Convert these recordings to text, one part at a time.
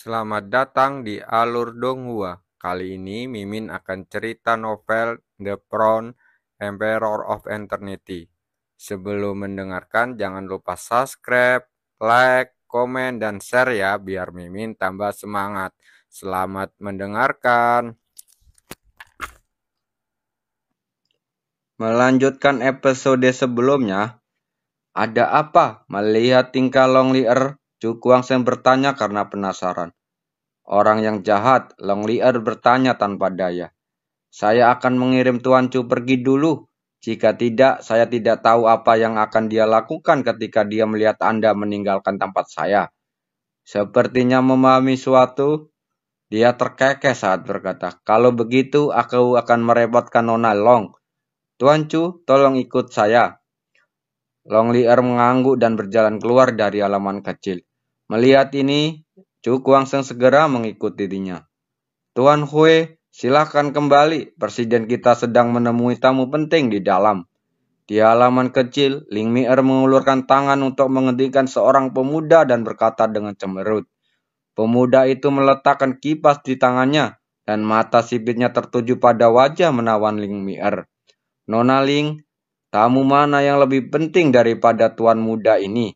Selamat datang di Alur Donghua. Kali ini Mimin akan cerita novel The Crown, Emperor of Eternity. Sebelum mendengarkan, jangan lupa subscribe, like, komen, dan share ya, biar Mimin tambah semangat. Selamat mendengarkan. Melanjutkan episode sebelumnya, ada apa? Melihat tingkah Longlier, Chu Kuangsen bertanya karena penasaran. Orang yang jahat, Longlier bertanya tanpa daya. Saya akan mengirim Tuan Chu pergi dulu. Jika tidak, saya tidak tahu apa yang akan dia lakukan ketika dia melihat Anda meninggalkan tempat saya. Sepertinya memahami suatu, dia terkekeh saat berkata, kalau begitu aku akan merepotkan Nona Long. Tuan Chu, tolong ikut saya. Longlier mengangguk dan berjalan keluar dari halaman kecil. Melihat ini, Chu Kuangsen segera mengikutinya. Tuan Hui, silakan kembali. Presiden kita sedang menemui tamu penting di dalam. Di halaman kecil, Ling Mier mengulurkan tangan untuk menghentikan seorang pemuda dan berkata dengan cemberut. Pemuda itu meletakkan kipas di tangannya dan mata sipitnya tertuju pada wajah menawan Ling Mier. Nona Ling, tamu mana yang lebih penting daripada tuan muda ini?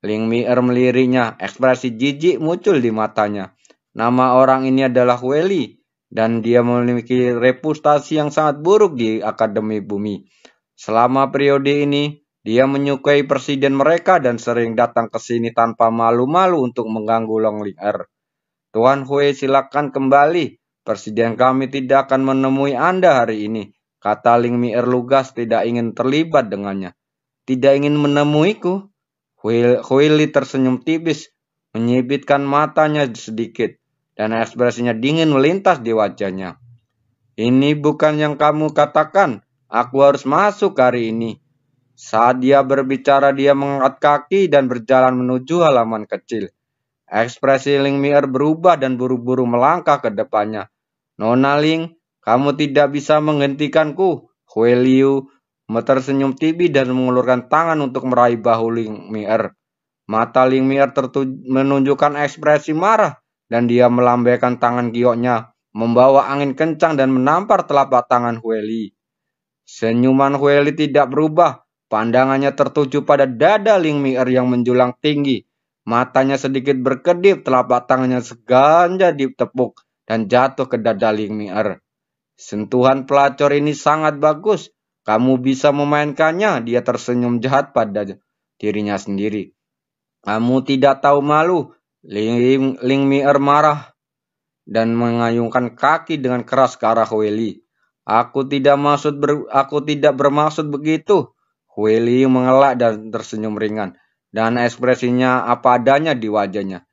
Ling Mier meliriknya, ekspresi jijik muncul di matanya. Nama orang ini adalah Weli, dan dia memiliki reputasi yang sangat buruk di Akademi Bumi. Selama periode ini, dia menyukai presiden mereka dan sering datang ke sini tanpa malu-malu untuk mengganggu Longlier. Tuan Hui, silakan kembali. Presiden kami tidak akan menemui Anda hari ini. Kata Ling Mier lugas tidak ingin terlibat dengannya. Tidak ingin menemuiku? Huili tersenyum tipis, menyipitkan matanya sedikit, dan ekspresinya dingin melintas di wajahnya. Ini bukan yang kamu katakan. Aku harus masuk hari ini. Saat dia berbicara, dia mengangkat kaki dan berjalan menuju halaman kecil. Ekspresi Ling Mier berubah dan buru-buru melangkah ke depannya. Nona Ling, kamu tidak bisa menghentikanku. Hui Liu tersenyum tipis dan mengulurkan tangan untuk meraih bahu Ling Mier. Mata Ling Mier menunjukkan ekspresi marah dan dia melambaikan tangan gioknya, membawa angin kencang dan menampar telapak tangan Hui Li. Senyuman Hui Li tidak berubah, pandangannya tertuju pada dada Ling Mier yang menjulang tinggi. Matanya sedikit berkedip, telapak tangannya sengaja ditepuk dan jatuh ke dada Ling Mier. Sentuhan pelacur ini sangat bagus. Kamu bisa memainkannya. Dia tersenyum jahat pada dirinya sendiri. Kamu tidak tahu malu. Ling Mier marah dan mengayunkan kaki dengan keras ke arah Huili. Aku tidak bermaksud begitu. Huili mengelak dan tersenyum ringan, dan ekspresinya apa adanya di wajahnya.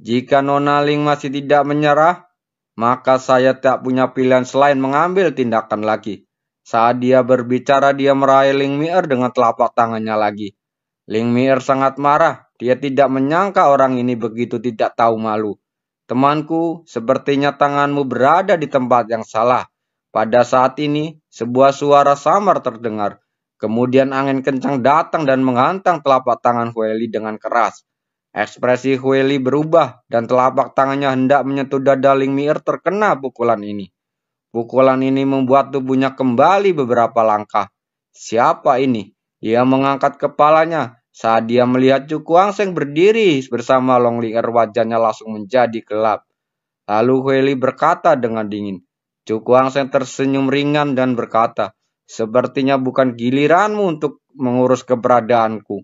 Jika Nona Ling masih tidak menyerah, maka saya tak punya pilihan selain mengambil tindakan lagi. Saat dia berbicara, dia meraih Ling Mier dengan telapak tangannya lagi. Ling Mier sangat marah. Dia tidak menyangka orang ini begitu tidak tahu malu. Temanku, sepertinya tanganmu berada di tempat yang salah. Pada saat ini, sebuah suara samar terdengar. Kemudian angin kencang datang dan menghantam telapak tangan Hueli dengan keras. Ekspresi Hueli berubah dan telapak tangannya hendak menyentuh dada Ling Mier terkena pukulan ini. Pukulan ini membuat tubuhnya kembali beberapa langkah. Siapa ini? Ia mengangkat kepalanya. Saat dia melihat Chu Kuangsen berdiri bersama Longlier, wajahnya langsung menjadi gelap. Lalu Huili berkata dengan dingin. Chu Kuangsen tersenyum ringan dan berkata, sepertinya bukan giliranmu untuk mengurus keberadaanku.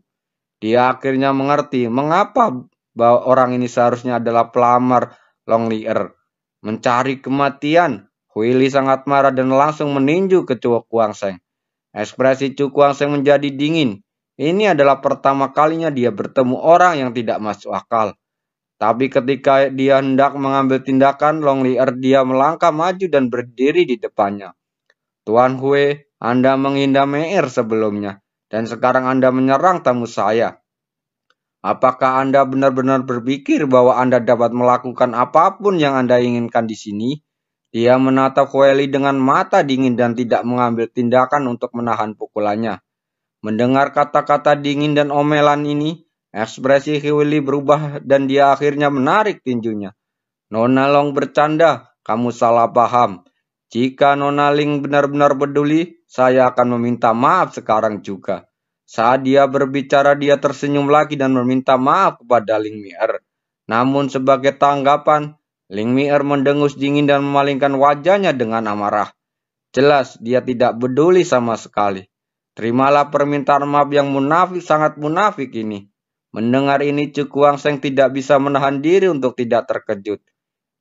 Dia akhirnya mengerti mengapa bahwa orang ini seharusnya adalah pelamar Longlier. Mencari kematian. Huili sangat marah dan langsung meninju ke Chu Kuangsen. Ekspresi Chu Kuangsen menjadi dingin. Ini adalah pertama kalinya dia bertemu orang yang tidak masuk akal. Tapi ketika dia hendak mengambil tindakan, Longlier dia melangkah maju dan berdiri di depannya. Tuan Hui, Anda menghindar Meir sebelumnya, dan sekarang Anda menyerang tamu saya. Apakah Anda benar-benar berpikir bahwa Anda dapat melakukan apapun yang Anda inginkan di sini? Dia menatap Hueli dengan mata dingin dan tidak mengambil tindakan untuk menahan pukulannya. Mendengar kata-kata dingin dan omelan ini, ekspresi Hueli berubah dan dia akhirnya menarik tinjunya. Nona Long bercanda, kamu salah paham. Jika Nona Ling benar-benar peduli, saya akan meminta maaf sekarang juga. Saat dia berbicara, dia tersenyum lagi dan meminta maaf kepada Ling Mier. Namun sebagai tanggapan, Ling Mier mendengus dingin dan memalingkan wajahnya dengan amarah. Jelas dia tidak peduli sama sekali. Terimalah permintaan maaf yang munafik, sangat munafik ini. Mendengar ini, Cuku Wangseng tidak bisa menahan diri untuk tidak terkejut.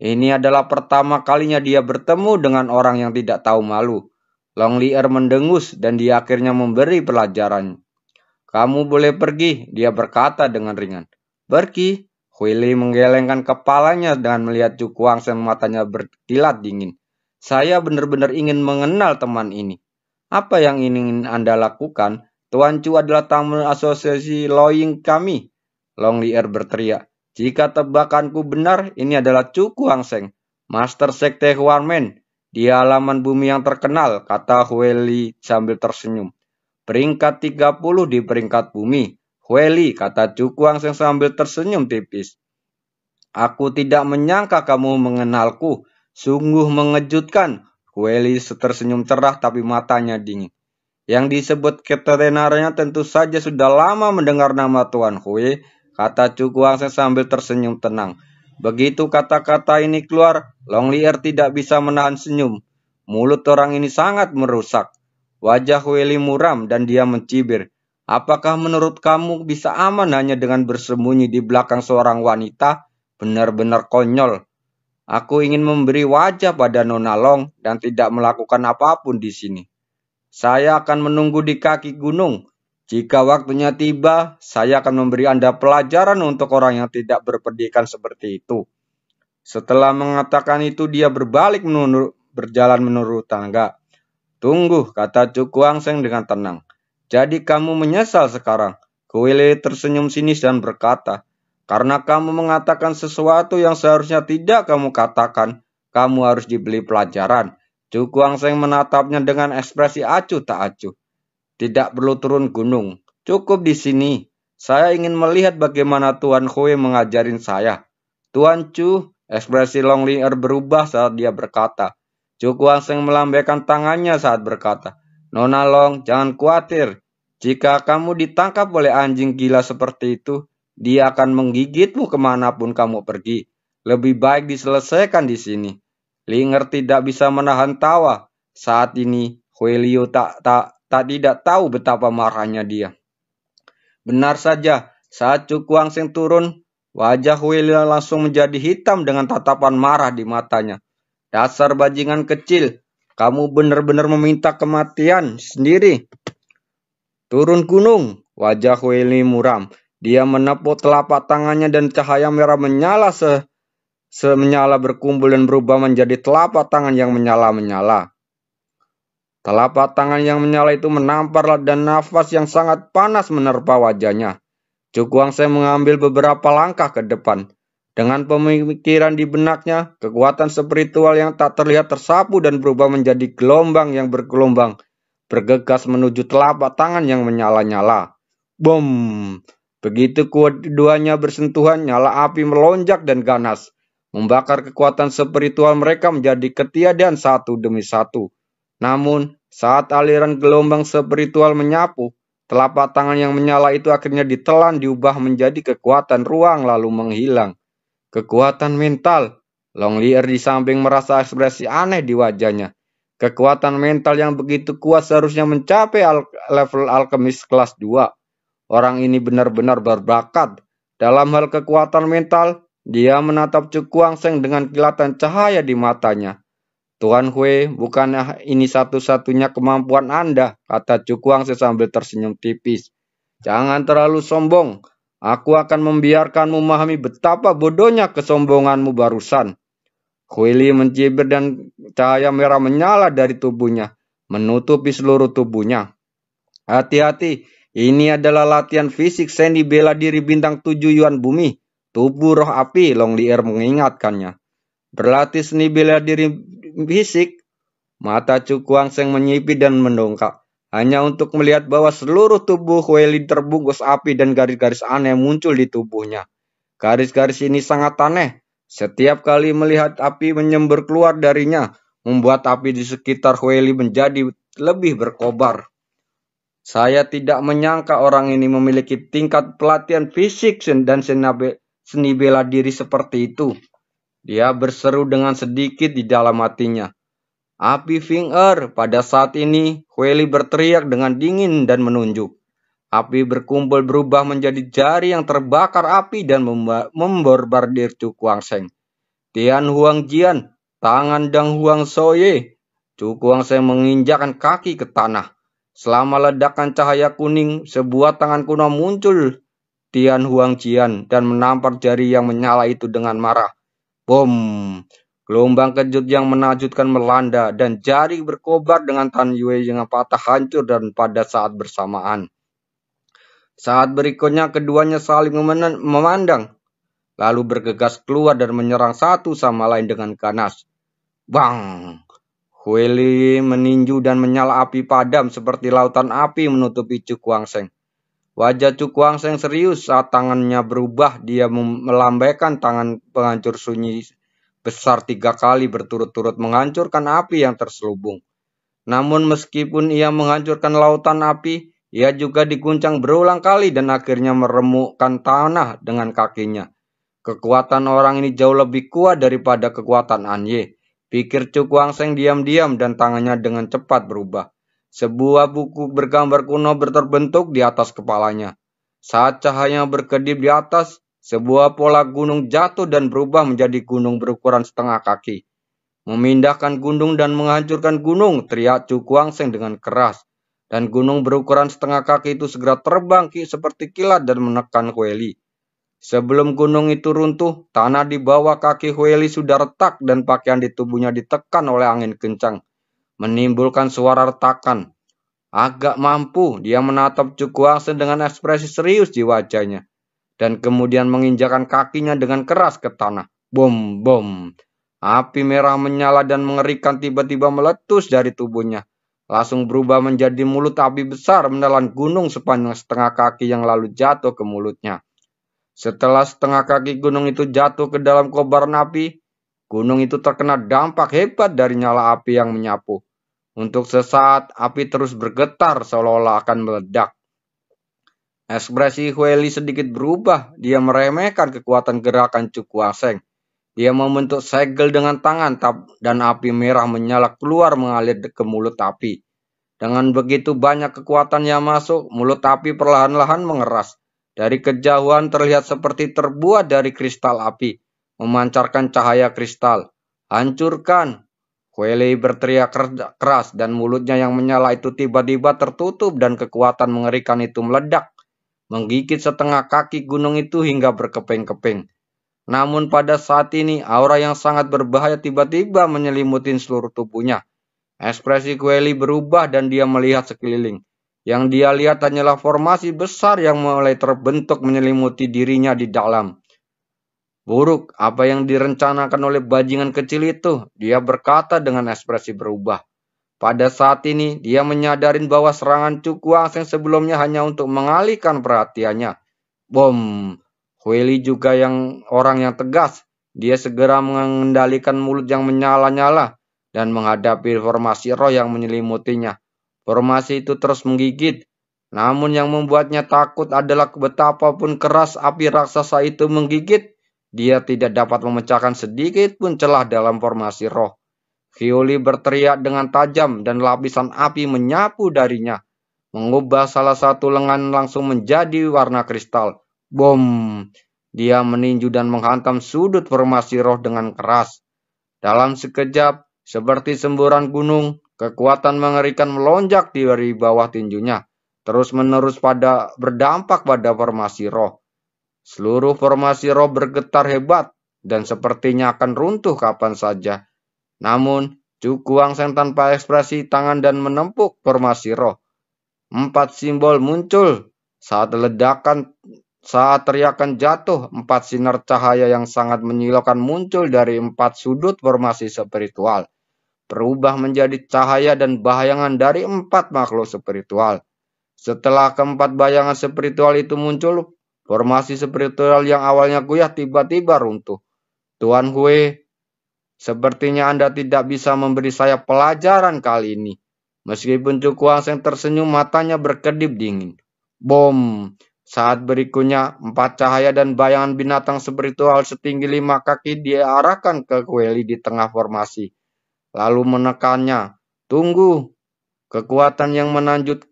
Ini adalah pertama kalinya dia bertemu dengan orang yang tidak tahu malu. Long Lier mendengus dan dia akhirnya memberi pelajaran. Kamu boleh pergi, dia berkata dengan ringan. Pergi? Hui Li menggelengkan kepalanya dengan melihat Cuku Wangseng, matanya berkilat dingin. Saya benar-benar ingin mengenal teman ini. Apa yang ingin Anda lakukan? Tuan Chu adalah tamu asosiasi Loying kami. Long Lier berteriak. Jika tebakanku benar, ini adalah Cuku Wangseng, Master Sekte Huarmen. Dia halaman bumi yang terkenal, kata Hueli sambil tersenyum. Peringkat 30 di peringkat bumi. Hueli, kata Cuku Wangseng sambil tersenyum tipis. Aku tidak menyangka kamu mengenalku. Sungguh mengejutkan. Hueli tersenyum cerah tapi matanya dingin. Yang disebut ketenaranya tentu saja sudah lama mendengar nama Tuan Hui, kata Cuku Wangseng sambil tersenyum tenang. Begitu kata-kata ini keluar, Long Lier tidak bisa menahan senyum. Mulut orang ini sangat merusak. Wajah Hueli muram dan dia mencibir. Apakah menurut kamu bisa aman hanya dengan bersembunyi di belakang seorang wanita? Benar-benar konyol. Aku ingin memberi wajah pada Nona Long dan tidak melakukan apapun di sini. Saya akan menunggu di kaki gunung. Jika waktunya tiba, saya akan memberi Anda pelajaran untuk orang yang tidak berpendidikan seperti itu. Setelah mengatakan itu, dia berbalik berjalan menurut tangga. Tunggu, kata Cuku Wangseng dengan tenang. Jadi kamu menyesal sekarang? Kuile tersenyum sinis dan berkata, karena kamu mengatakan sesuatu yang seharusnya tidak kamu katakan, kamu harus diberi pelajaran. Cuku Wangseng menatapnya dengan ekspresi acuh tak acuh. Tidak perlu turun gunung. Cukup di sini. Saya ingin melihat bagaimana Tuan Hui mengajarin saya. Tuan Chu, ekspresi Long Lier berubah saat dia berkata. Cuku Wangseng melambaikan tangannya saat berkata. Nona Long, jangan khawatir. Jika kamu ditangkap oleh anjing gila seperti itu, dia akan menggigitmu kemanapun kamu pergi. Lebih baik diselesaikan di sini. Linger tidak bisa menahan tawa. Saat ini, Hui Liu tidak tahu betapa marahnya dia. Benar saja, saat Cuku Wangseng turun, wajah Hui Liu langsung menjadi hitam dengan tatapan marah di matanya. Dasar bajingan kecil, kamu benar-benar meminta kematian sendiri. Turun gunung, wajah Hui Liu muram. Dia menepuk telapak tangannya dan cahaya merah menyala menyala berkumpul dan berubah menjadi telapak tangan yang menyala-menyala. Telapak tangan yang menyala itu menampar dan nafas yang sangat panas menerpa wajahnya. Cuku Wangseng mengambil beberapa langkah ke depan. Dengan pemikiran di benaknya, kekuatan spiritual yang tak terlihat tersapu dan berubah menjadi gelombang yang bergelombang, bergegas menuju telapak tangan yang menyala-nyala. Bom! Begitu keduanya bersentuhan, nyala api melonjak dan ganas, membakar kekuatan spiritual mereka menjadi ketiadaan satu demi satu. Namun, saat aliran gelombang spiritual menyapu, telapak tangan yang menyala itu akhirnya ditelan diubah menjadi kekuatan ruang lalu menghilang. Kekuatan mental. Long Lier di samping merasa ekspresi aneh di wajahnya. Kekuatan mental yang begitu kuat seharusnya mencapai level alkemis kelas 2. Orang ini benar-benar berbakat. Dalam hal kekuatan mental, dia menatap Cuku Wangseng dengan kilatan cahaya di matanya. Tuan Hui, bukannya ini satu-satunya kemampuan Anda, kata Cuku Wangseng sambil tersenyum tipis. Jangan terlalu sombong. Aku akan membiarkanmu memahami betapa bodohnya kesombonganmu barusan. Hui Li mencibir dan cahaya merah menyala dari tubuhnya, menutupi seluruh tubuhnya. Hati-hati. Ini adalah latihan fisik seni bela diri bintang 7 Yuan bumi. Tubuh roh api, Long Lier mengingatkannya. Berlatih seni bela diri fisik. Mata Cuku Wangseng menyipit dan mendongak. Hanya untuk melihat bahwa seluruh tubuh Hui Li terbungkus api dan garis-garis aneh muncul di tubuhnya. Garis-garis ini sangat aneh. Setiap kali melihat api menyembur keluar darinya, membuat api di sekitar Hueli menjadi lebih berkobar. Saya tidak menyangka orang ini memiliki tingkat pelatihan fisik dan seni bela diri seperti itu. Dia berseru dengan sedikit di dalam hatinya. Api Finger, pada saat ini, Hueli berteriak dengan dingin dan menunjuk. Api berkumpul berubah menjadi jari yang terbakar api dan membombardir Chu Kuang-seng. Tian Huang Jian, tangan Dang Huang Soye. Chu Kuang-seng menginjakkan kaki ke tanah. Selama ledakan cahaya kuning, sebuah tangan kuno muncul Tian Huang Jian dan menampar jari yang menyala itu dengan marah. Bom! Gelombang kejut yang menakjubkan melanda dan jari berkobar dengan Tan Yue yang patah hancur dan pada saat bersamaan. Saat berikutnya keduanya saling memandang, lalu bergegas keluar dan menyerang satu sama lain dengan ganas. Bang! Hueli meninju dan menyala api padam seperti lautan api menutupi Chu Kuang-seng. Wajah Chu Kuang-seng serius saat tangannya berubah. Dia melambaikan tangan penghancur sunyi besar 3 kali berturut-turut menghancurkan api yang terselubung. Namun meskipun ia menghancurkan lautan api, ia juga diguncang berulang kali dan akhirnya meremukkan tanah dengan kakinya. Kekuatan orang ini jauh lebih kuat daripada kekuatan Anye. Pikir Chu Kuang-seng diam-diam dan tangannya dengan cepat berubah. Sebuah buku bergambar kuno terbentuk di atas kepalanya. Saat cahaya berkedip di atas, sebuah pola gunung jatuh dan berubah menjadi gunung berukuran setengah kaki. Memindahkan gunung dan menghancurkan gunung, teriak Chu Kuang-seng dengan keras. Dan gunung berukuran setengah kaki itu segera terbang seperti kilat dan menekan Hueli. Sebelum gunung itu runtuh, tanah di bawah kaki Hueli sudah retak dan pakaian di tubuhnya ditekan oleh angin kencang, menimbulkan suara retakan. Agak mampu, dia menatap Chu Kuang-seng dengan ekspresi serius di wajahnya, dan kemudian menginjakkan kakinya dengan keras ke tanah. Bom, bom. Api merah menyala dan mengerikan tiba-tiba meletus dari tubuhnya. Langsung berubah menjadi mulut api besar menelan gunung sepanjang setengah kaki yang lalu jatuh ke mulutnya. Setelah setengah kaki gunung itu jatuh ke dalam kobaran api, gunung itu terkena dampak hebat dari nyala api yang menyapu. Untuk sesaat, api terus bergetar seolah-olah akan meledak. Ekspresi Hueli sedikit berubah. Dia meremehkan kekuatan gerakan Chu Kuang-seng. Dia membentuk segel dengan tangan dan api merah menyala keluar mengalir ke mulut api. Dengan begitu banyak kekuatan yang masuk, mulut api perlahan-lahan mengeras. Dari kejauhan terlihat seperti terbuat dari kristal api, memancarkan cahaya kristal. Hancurkan! Hueli berteriak keras dan mulutnya yang menyala itu tiba-tiba tertutup dan kekuatan mengerikan itu meledak, menggigit setengah kaki gunung itu hingga berkeping-keping. Namun pada saat ini, aura yang sangat berbahaya tiba-tiba menyelimuti seluruh tubuhnya. Ekspresi Hueli berubah dan dia melihat sekeliling. Yang dia lihat hanyalah formasi besar yang mulai terbentuk menyelimuti dirinya di dalam. Buruk, apa yang direncanakan oleh bajingan kecil itu? Dia berkata dengan ekspresi berubah. Pada saat ini, dia menyadari bahwa serangan Chu Kuang-seng sebelumnya hanya untuk mengalihkan perhatiannya. Bom! Hueli juga orang yang tegas. Dia segera mengendalikan mulut yang menyala-nyala dan menghadapi formasi roh yang menyelimutinya. Formasi itu terus menggigit. Namun yang membuatnya takut adalah betapapun keras api raksasa itu menggigit, dia tidak dapat memecahkan sedikit pun celah dalam formasi roh. Hueli berteriak dengan tajam dan lapisan api menyapu darinya, mengubah salah satu lengan langsung menjadi warna kristal. Bom! Dia meninju dan menghantam sudut formasi roh dengan keras. Dalam sekejap, seperti semburan gunung, kekuatan mengerikan melonjak dari bawah tinjunya, terus-menerus berdampak pada formasi roh. Seluruh formasi roh bergetar hebat dan sepertinya akan runtuh kapan saja. Namun, Chu Kuang-seng tanpa ekspresi tangan dan menempuk formasi roh. 4 simbol muncul saat teriakan jatuh. 4 sinar cahaya yang sangat menyilaukan muncul dari 4 sudut formasi spiritual, berubah menjadi cahaya dan bayangan dari 4 makhluk spiritual. Setelah keempat bayangan spiritual itu muncul, formasi spiritual yang awalnya goyah tiba-tiba runtuh. Tuan Hue, sepertinya Anda tidak bisa memberi saya pelajaran kali ini. Meskipun Cuku Angseng tersenyum, matanya berkedip dingin. Bom! Saat berikutnya, 4 cahaya dan bayangan binatang spiritual setinggi 5 kaki diarahkan ke Kueli di tengah formasi, lalu menekannya. Tunggu! Kekuatan yang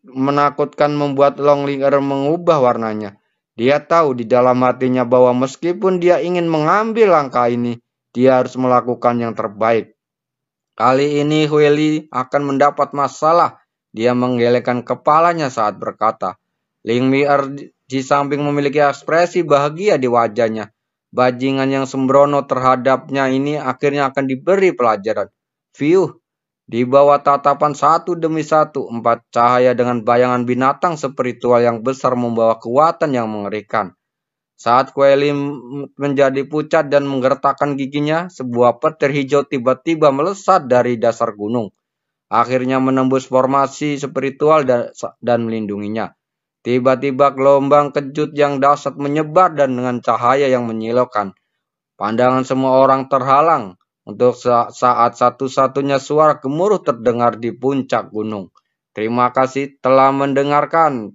menakutkan membuat Longlier mengubah warnanya. Dia tahu di dalam hatinya bahwa meskipun dia ingin mengambil langkah ini, dia harus melakukan yang terbaik. Kali ini Hueli akan mendapat masalah. Dia menggelengkan kepalanya saat berkata. Lingmier di samping memiliki ekspresi bahagia di wajahnya. Bajingan yang sembrono terhadapnya ini akhirnya akan diberi pelajaran. Fiuh, di bawah tatapan satu demi satu, 4 cahaya dengan bayangan binatang spiritual yang besar membawa kekuatan yang mengerikan. Saat Kueli menjadi pucat dan menggertakkan giginya, sebuah petir hijau tiba-tiba melesat dari dasar gunung. Akhirnya menembus formasi spiritual dan melindunginya. Tiba-tiba gelombang kejut yang dahsyat menyebar dan dengan cahaya yang menyilaukan. Pandangan semua orang terhalang. Untuk saat satu-satunya suara gemuruh terdengar di puncak gunung. Terima kasih telah mendengarkan.